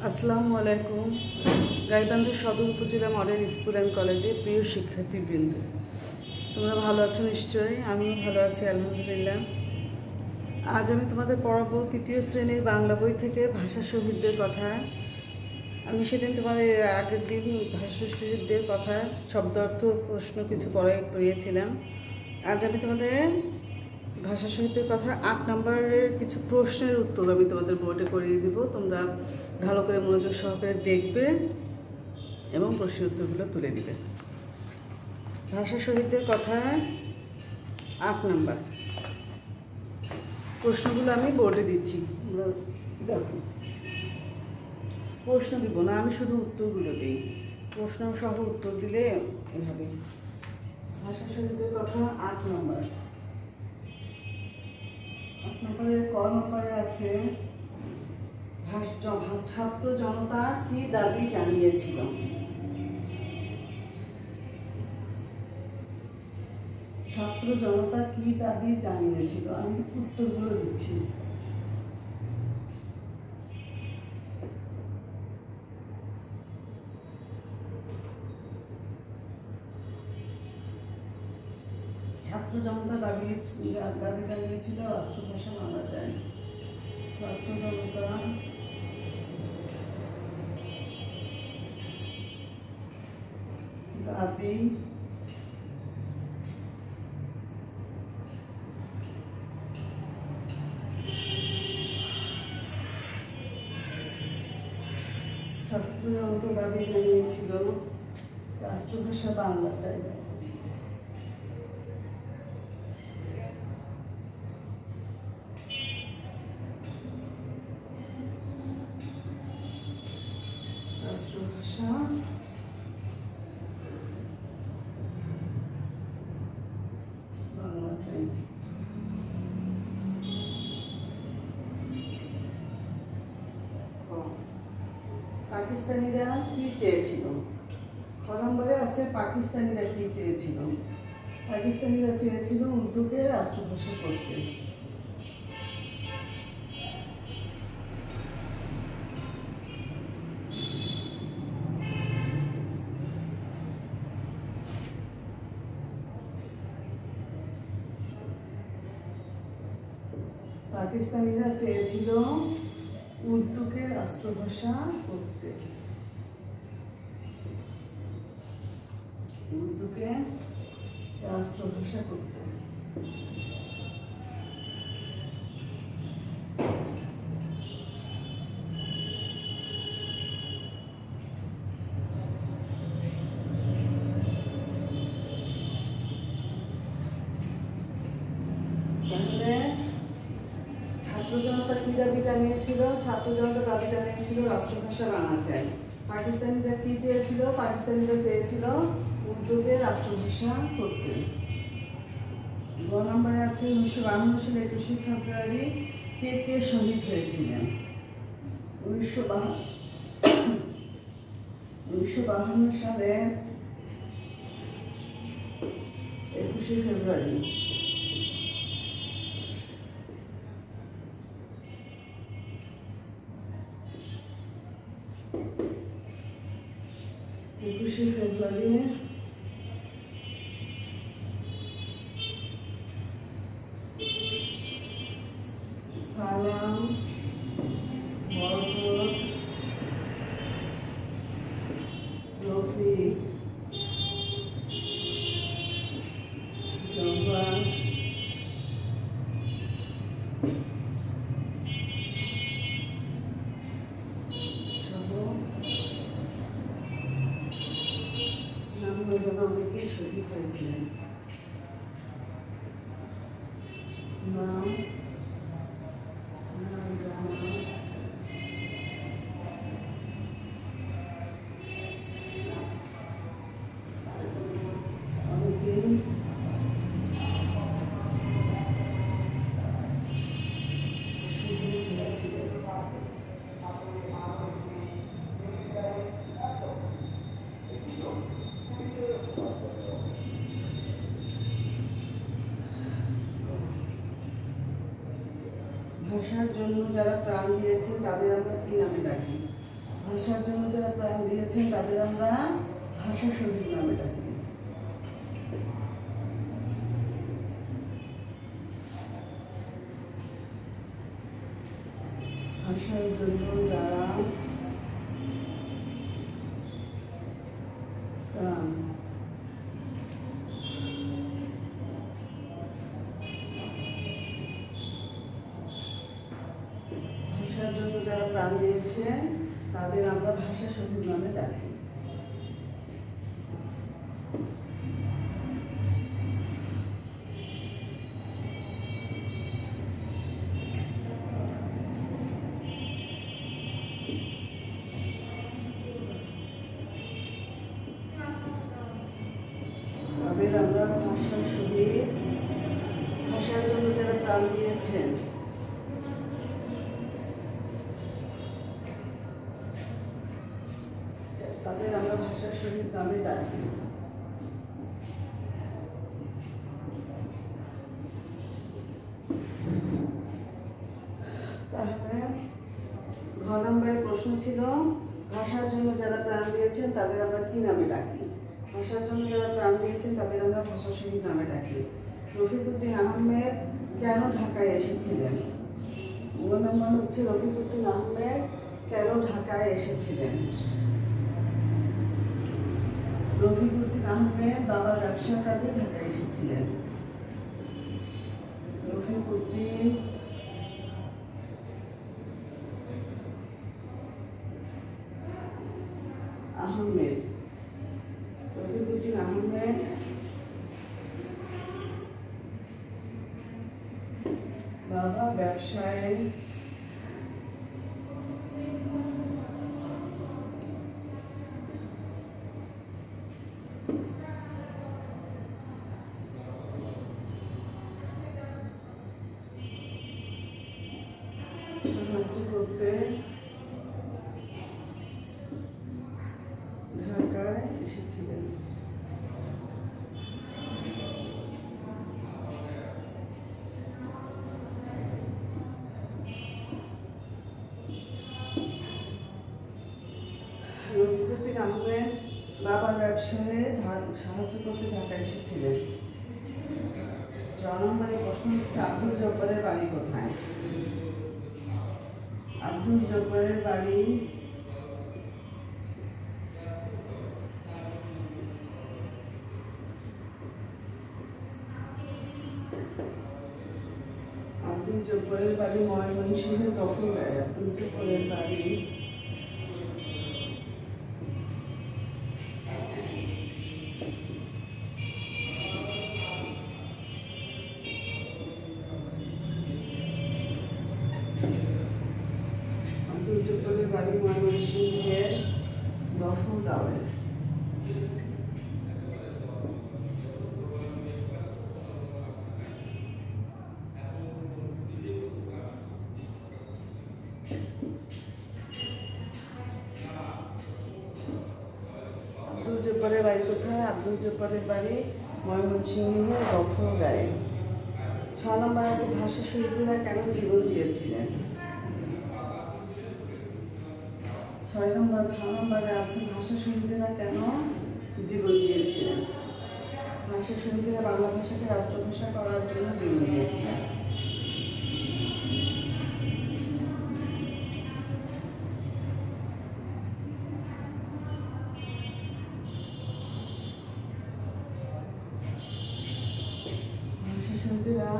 আসসালামু আলাইকুম। গাইবান্ধা সদর উপজেলা মডেল স্কুল অ্যান্ড কলেজে প্রিয় শিক্ষার্থীবৃন্দ, তোমরা ভালো আছো নিশ্চয়ই। আমিও ভালো আছি আলহামদুলিল্লাহ। আজ আমি তোমাদের পড়াবো তৃতীয় শ্রেণীর বাংলা বই থেকে ভাষা শহীদদের কথা। আমি সেদিন তোমাদের আগের দিন ভাষা শহীদদের কথা শব্দার্থ প্রশ্ন কিছু পড়িয়েছিলাম। আজ আমি তোমাদের ভাষা শহীদদের কথা 8 নম্বরের কিছু প্রশ্নের উত্তর আমি তোমাদের বোর্ডে করিয়ে দিব। তোমরা ভালো করে মনোযোগ সহকারে দেখবে এবং প্রশ্নের উত্তরগুলো তুলে দিবে। ভাষা শহীদদের কথা 8 নম্বর প্রশ্নগুলো আমি বোর্ডে দিচ্ছি, দেখো। প্রশ্ন দিব না, আমি শুধু উত্তরগুলো দিই। প্রশ্ন সহ উত্তর দিলে এভাবে। ভাষা শহীদদের কথা 8 নম্বর। 8 নম্বরের ক নম্বরে আছে ছাত্র জনতা কি দাবি জানিয়েছিল। ছাত্র জনতা কি দাবি জানিয়েছিল, আমি উত্তরগুলো দিচ্ছি। ছাত্র জনতা দাবি জানিয়েছিল রাষ্ট্রভাষা মানা যায়। ছাত্র জনতা দাবি জানিয়েছিল রাষ্ট্রভাষা বাংলা চাই। রাষ্ট্রভাষা বাংলা চাই। পাকিস্তানিরা কি চেয়েছিল? খ নম্বরে আছে পাকিস্তানিরা কি চেয়েছিল। পাকিস্তানিরা চেয়েছিল উর্দুকে রাষ্ট্রভাষা করতে। পাকিস্তানিরা চেয়েছিল উর্দুকে রাষ্ট্রভাষা করতে। উর্দুকে রাষ্ট্রভাষা করতে। তাহলে ছাত্র জনতা কি দাবি জানিয়েছিল? ছাত্র জনতা দাবি জানিয়েছিল রাষ্ট্রভাষা বাংলা চাই। পাকিস্তানিরা কি চেয়েছিল? পাকিস্তানিরা চেয়েছিল উর্দুকে রাষ্ট্রভাষা করতে। গ নম্বরে আছে 1952 সালে 21শে ফেব্রুয়ারি কে কে শহীদ হয়েছিলেন? 1952 সালে 21শে ফেব্রুয়ারি সালাম, বরকত, রফিক, জব্বার, অনেকে শহীদ হয়েছিলেন। নাম ভাষার জন্য যারা প্রাণ দিয়েছেন তাদের আমরা কি নামে ডাকি? ভাষার জন্য যারা প্রাণ দিয়েছেন তাদের আমরা ভাষা শহীদ নামে ডাকি। ভাষার জন্য যারা প্রাণ ভাষার জন্য যারা প্রাণ দিয়েছেন তাদের আমরা ভাষা শহীদ নামে ডাকি। তাদের আমরা ভাষা শহীদ, ভাষার জন্য যারা প্রাণ দিয়েছেন তাদের আমরা ভাষা শহীদ নামে ডাকি। তাহলে ঘ নম্বরের প্রশ্ন ছিল ভাষার জন্য যারা প্রাণ দিয়েছেন তাদের আমরা কি নামে ডাকি? ভাষার জন্য যারা প্রাণ দিয়েছেন তাদের আমরা ভাষা শহীদ নামে ডাকি। রফিকুদ্দিন আহমেদ কেন ঢাকায় এসেছিলেন? 9 নম্বর হচ্ছে রফিকুদ্দিন আহমেদ কেন ঢাকায় এসেছিলেন? রফিকুদ্দিন আহমেদ বাবার ব্যবসার কাজে ঢাকায় এসেছিলেন। রফিকুদ্দিন আহমেদ বাবা ব্যবসায় সাহায্য করতে ঢাকায় এসেছিলেন। রফিকুদ্দিন আহমেদ বাবার ব্যবসায় সাহায্য করতে ঢাকায় এসেছিলেন। 6 নম্বরের প্রশ্ন হচ্ছে আব্দুল জব্বারের বাড়ি কোথায়? আব্দুল জব্বারের বাড়ি ময়মনসিংহের গফরগাঁয়ে। আব্দুল জব্বারের বাড়ি ময়মনসিংহের গফরগাঁয়ে। আব্দুল জব্বারের বাড়ি কোথায়? আব্দুল জব্বারের বাড়ি ময়মনসিংহের গফরগাঁয়ে। 6 নম্বর আছে ভাষা শহীদরা কেন জীবন দিয়েছিলেন? 6 নম্বরে আছে ভাষা শহীদরা কেন জীবন দিয়েছিলেন? ভাষা শহীদরা বাংলা ভাষাকে রাষ্ট্রভাষা করার জন্য জীবন দিয়েছিলেন। ভাষা শহীদরা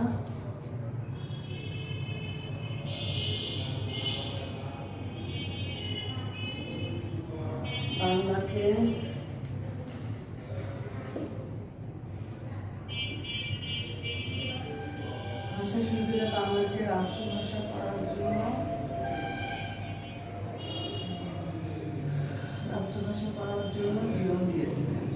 বাংলাকে বাংলাকে রাষ্ট্রভাষা করার জন্য জীবন দিয়েছিলেন।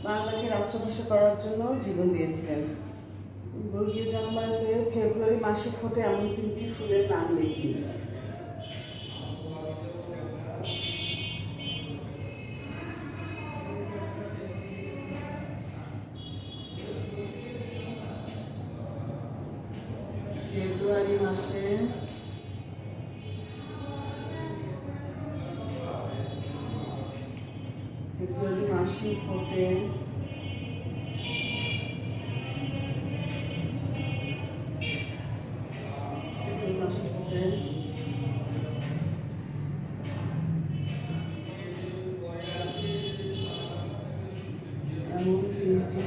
বাংলাকে রাষ্ট্রভাষা করার জন্য জীবন দিয়েছিলেন। বর্গীয় জ নম্বর আছে ফেব্রুয়ারি মাসে ফোটে এমন 3টি ফুলের নাম লিখি। ফেব্রুয়ারি মাসে ফোটে এমন 3টি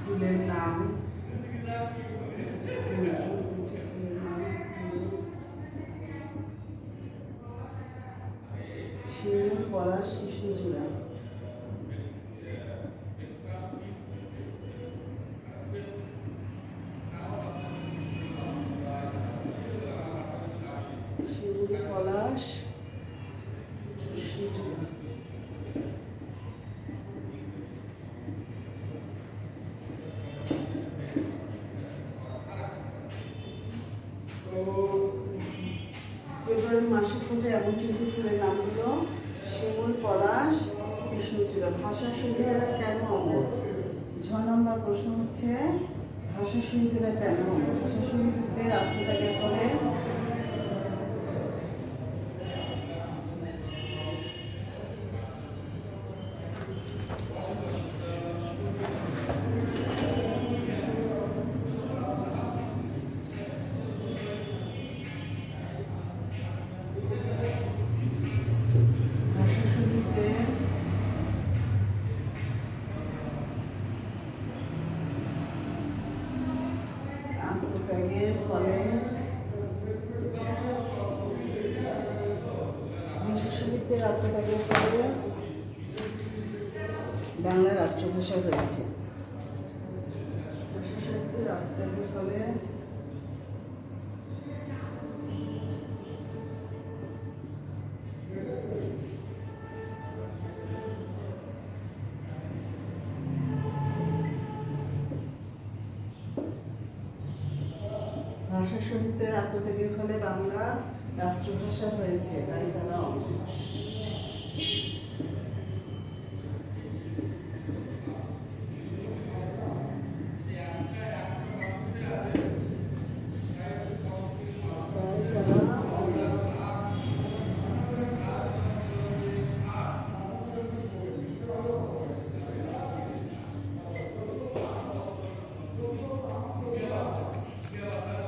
ফুলের নাম। শিমুল, পলাশ, কৃষ্ণচূড়া। শিমুল, পলাশ, কৃষ্ণচূড়া। ফেব্রুয়ারি মাসে ফোটে এমন 3টি ফুলের নাম হলো শিমুল, পলাশ, কৃষ্ণচূড়া। ভাষা শহীদেরা কেন অমর? 6 নম্বর প্রশ্ন হচ্ছে ভাষা শহীদেরা কেন অমর? ভাষা শহীদদের আত্মত্যাগের ফলে শিশুদের আত্মত্যাগের ফলে বাংলা রাষ্ট্রভাষা হয়েছে। শিশুদের আত্মত্যাগের ফলে ভাষা শহীদদের আত্মত্যাগের ফলে বাংলা রাষ্ট্রভাষা হয়েছে, তাই তারা অমর।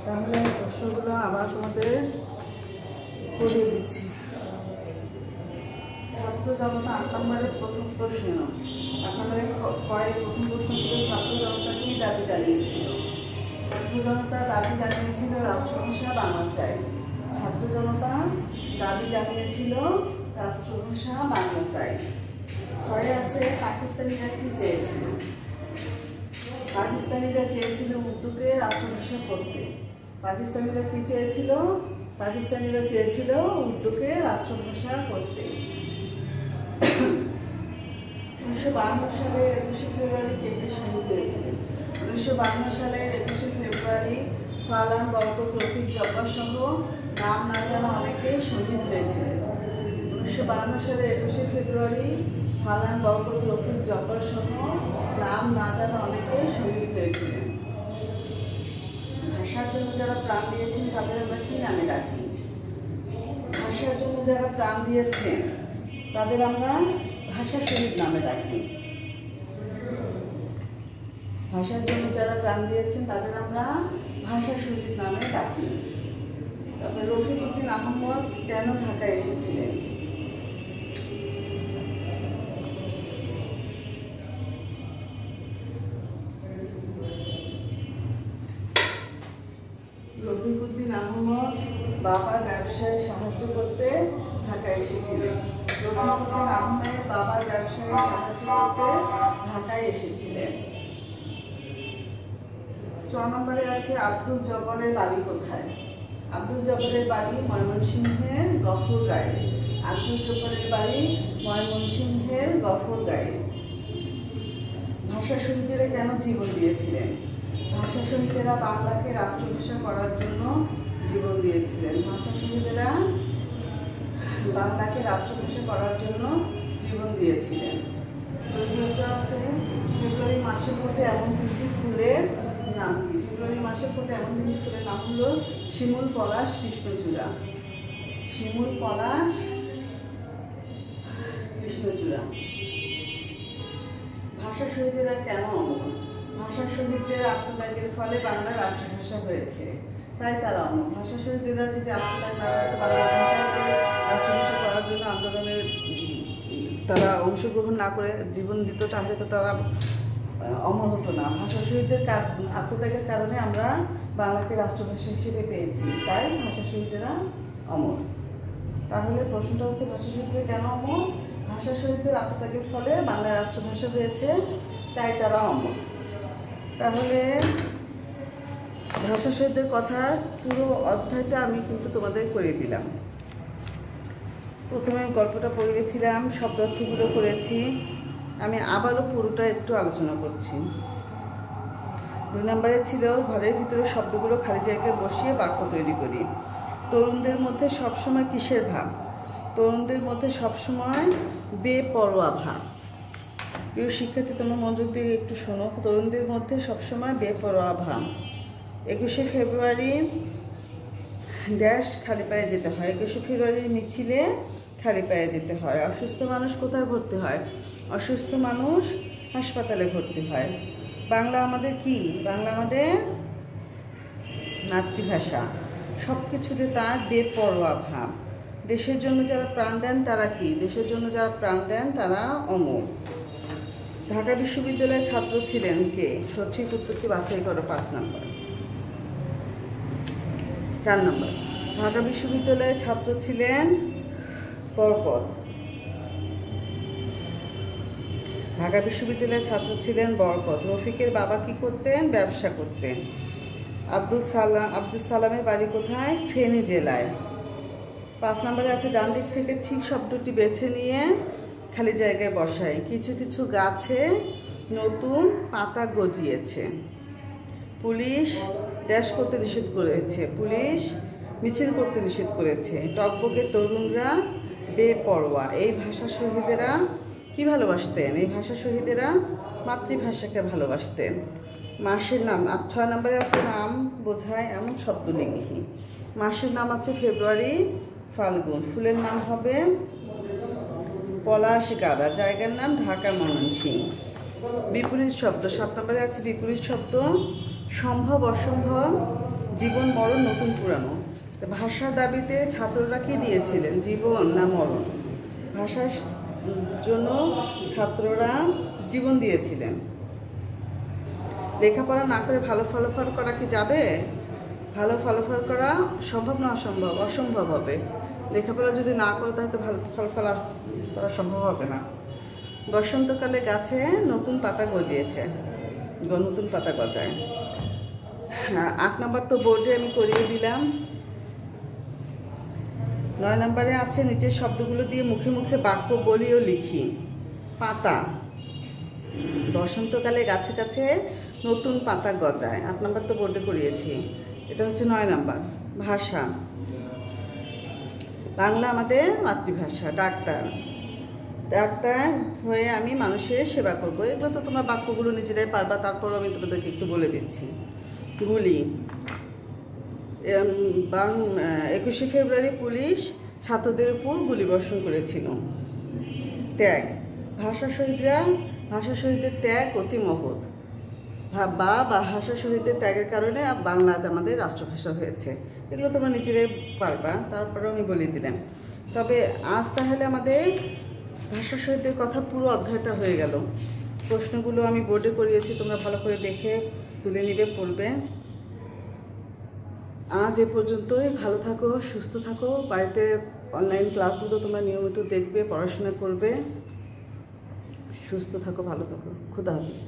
তাহলে প্রশ্নগুলো আবার তোমাদের করিয়ে দিচ্ছি। ছাত্র জনতা 8 নম্বরের প্রথম প্রশ্ন। 8 নম্বরের প্রথম প্রশ্ন ছিল ছাত্র জনতা কি দাবি জানিয়েছিল? ছাত্র জনতা দাবি জানিয়েছিল রাষ্ট্রভাষা বাংলা চাই। ছাত্র জনতা দাবি জানিয়েছিল রাষ্ট্রভাষা বাংলা চাই। ঘরে আছে পাকিস্তানিরা কি চেয়েছিল? পাকিস্তানিরা চেয়েছিল উর্দুকে রাষ্ট্রভাষা করতে। পাকিস্তানিরা কি চেয়েছিল? পাকিস্তানিরা চেয়েছিল উর্দুকে রাষ্ট্রভাষা করতে। 1952 সালের 21শে ফেব্রুয়ারি কে কে শহীদ হয়েছিলেন? 1952 সালের 21শে ফেব্রুয়ারি সালাম, বরকত, রফিক, জব্বার সহ নাম না জানা অনেকেই শহীদ হয়েছিলেন। 1952 সালের 21শে ফেব্রুয়ারি সালাম, বরকত, রফিক, জব্বার সহ নাম না জানা অনেকেই শহীদ হয়েছিলেন। ভাষার জন্য যারা প্রাণ দিয়েছেন তাদের আমরা কি নামে ডাকি? ভাষার জন্য যারা প্রাণ দিয়েছেন তাদের আমরা ভাষা শহীদ নামে ডাকি। ভাষার জন্য যারা প্রাণ দিয়েছেন তাদের আমরা ভাষা শহীদ নামে ডাকি। তারপরে রফিক উদ্দিন আহমদ কেন ঢাকায় এসেছিলেন? রফিক উদ্দিন আহমদ বাবার ব্যবসায় সাহায্য করতে ঢাকায় এসেছিলেন। রফিক উদ্দিন আহমেদ বাবার ব্যবসায় সাহায্য করতে ঢাকায় এসেছিলেন। 6 নম্বরে আছে আব্দুল জব্বারের বাড়ি কোথায়? আব্দুল জব্বারের বাড়ি ময়মনসিংহের গফরগাঁয়ে। আব্দুল জব্বারের বাড়ি ময়মনসিংহের গফরগাঁয়ে। ভাষা শহীদেরা কেন জীবন দিয়েছিলেন? ভাষা শহীদেরা বাংলাকে রাষ্ট্রভাষা করার জন্য জীবন দিয়েছিলেন। ভাষা শহীদেরা বাংলাকে রাষ্ট্রভাষা করার জন্য জীবন দিয়েছিলেন। ফেব্রুয়ারি মাসে ফোটে এমন তিনটি ফুলের নাম কি? ফেব্রুয়ারি মাসে ফোটে এমন তিনটি ফুলের নাম হলো শিমুল, পলাশ, কৃষ্ণচূড়া। শিমুল, পলাশ, কৃষ্ণচূড়া। ভাষা শহীদেরা কেন অমর? ভাষা শহীদদের আত্মত্যাগের ফলে বাংলা রাষ্ট্রভাষা হয়েছে, তাই তারা অমর। ভাষা শহীদেরা যদি আত্মত্যাগ না করতো, বাংলা ভাষাকে রাষ্ট্রভাষা করার জন্য আন্দোলনের তারা অংশগ্রহণ না করে জীবন দিত, তাহলে তো তারা অমর হতো না। ভাষা শহীদদের আত্মত্যাগের কারণে আমরা বাংলাকে রাষ্ট্রভাষা হিসেবে পেয়েছি, তাই ভাষা শহীদেরা অমর। তাহলে প্রশ্নটা হচ্ছে ভাষা শহীদদের কেন অমর? ভাষা শহীদদের আত্মত্যাগের ফলে বাংলা রাষ্ট্রভাষা হয়েছে, তাই তারা অমর। তাহলে ভাষা শহীদদের কথা পুরো অধ্যায়টা আমি কিন্তু তোমাদের করে দিলাম। প্রথমে গল্পটা পড়িয়েছিলাম, শব্দ অর্থগুলো করেছি, আমি আবারও পুরোটা একটু আলোচনা করছি। 2 নম্বরে ছিল ঘরের ভিতরে শব্দগুলো খালি জায়গায় বসিয়ে বাক্য তৈরি করি। তরুণদের মধ্যে সবসময় কিসের ভাব? তরুণদের মধ্যে সবসময় বেপরোয়া ভাব। প্রিয় শিক্ষার্থী, তোমরা মনোযোগ দিয়ে একটু শোনো। তরুণদের মধ্যে সবসময় বেপরোয়া ভাব। 21শে ফেব্রুয়ারি ড্যাশ খালি পায়ে যেতে হয়। 21শে ফেব্রুয়ারির মিছিলে খালি পায়ে যেতে হয়। অসুস্থ মানুষ কোথায় ভর্তি হয়? অসুস্থ মানুষ হাসপাতালে ভর্তি হয়। বাংলা আমাদের কি? বাংলা আমাদের মাতৃভাষা। সব কিছুতে তার বেপরোয়া ভাব। দেশের জন্য যারা প্রাণ দেন তারা কি? দেশের জন্য যারা প্রাণ দেন তারা অমর। ঢাকা বিশ্ববিদ্যালয়ের ছাত্র ছিলেন কে? সঠিক উত্তরটি বাছাই করো। 5 নম্বর। 4 নম্বর, ঢাকা বিশ্ববিদ্যালয়ের ছাত্র ছিলেন বরকত। ঢাকা বিশ্ববিদ্যালয়ের ছাত্র ছিলেন বরকত। রফিকের বাবা কি করতেন? ব্যবসা করতেন। আব্দুল সালামের বাড়ি কোথায়? ফেনী জেলায়। 5 নম্বরে আছে ডান দিক থেকে ঠিক শব্দটি বেছে নিয়ে খালি জায়গায় বসাই। কিছু কিছু গাছে নতুন পাতা গজিয়েছে। পুলিশ ড্যাশ করতে নিষেধ করেছে। পুলিশ মিছিল করতে নিষেধ করেছে। টকবকে তরুণরা বেপরোয়া। এই ভাষা শহীদেরা কি ভালোবাসতেন? এই ভাষা শহীদেরা মাতৃভাষাকে ভালোবাসতেন। মাসের নাম 6 নম্বরে আছে নাম বোঝায় এমন শব্দ লিখি। মাসের নাম আছে ফেব্রুয়ারি, ফাল্গুন। ফুলের নাম হবে পলাশ, গাঁদা। জায়গার নাম ঢাকা, ময়মনসিংহ। বিপরীত শব্দ 7 নম্বরে আছে বিপরীত শব্দ সম্ভব, অসম্ভব, জীবন, মরণ, নতুন, পুরানো। ভাষার দাবিতে ছাত্ররা কি দিয়েছিলেন? জীবন না মরণ? ভাষার জন্য ছাত্ররা জীবন দিয়েছিলেন। লেখাপড়া না করে ভালো ফলাফল করা কি যাবে? ভালো ফলাফল করা সম্ভব না অসম্ভব? অসম্ভব হবে। লেখাপড়া যদি না করো তাহলে তো ভালো ফলাফল করা সম্ভব হবে না। বসন্তকালে গাছে নতুন পাতা গজিয়েছে। নতুন পাতা গজায়। 8 নম্বর তো বোর্ডে আমি করিয়ে দিলাম। 9 নম্বরে আছে নিচের শব্দগুলো দিয়ে মুখে মুখে বাক্য বলি ও লিখি। পাতা, বসন্তকালে গাছে গাছে নতুন পাতা গজায়। 8 নম্বর তো বোর্ডে করিয়েছি। এটা হচ্ছে 9 নম্বর। ভাষা, বাংলা আমাদের মাতৃভাষা। ডাক্তার, ডাক্তার হয়ে আমি মানুষের সেবা করব। এগুলো তো তোমরা বাক্যগুলো নিজেরাই পারবা, তারপরও আমি তোমাদেরকে একটু বলে দিচ্ছি। গুলি, 21শে ফেব্রুয়ারি পুলিশ ছাত্রদের উপর গুলিবর্ষণ করেছিল। ত্যাগ, ভাষা শহীদদের ত্যাগ অতি মহৎ। বা ভাষা শহীদদের ত্যাগের কারণে বাংলা আজ আমাদের রাষ্ট্রভাষা হয়েছে। এগুলো তোমরা নিজেরাই পারবা, তারপরেও আমি বলে দিলাম। তবে আজ তাহলে আমাদের ভাষা শহীদদের কথা পুরো অধ্যায়টা হয়ে গেল। প্রশ্নগুলো আমি বোর্ডে করিয়েছি, তোমরা ভালো করে দেখে তুলে নিবে, পড়বে। আজ এ পর্যন্তই। ভালো থাকো, সুস্থ থাকো। বাড়িতে অনলাইন ক্লাসগুলো তোমরা নিয়মিত দেখবে, পড়াশোনা করবে। সুস্থ থাকো, ভালো থাকো। খোদা হাফেজ।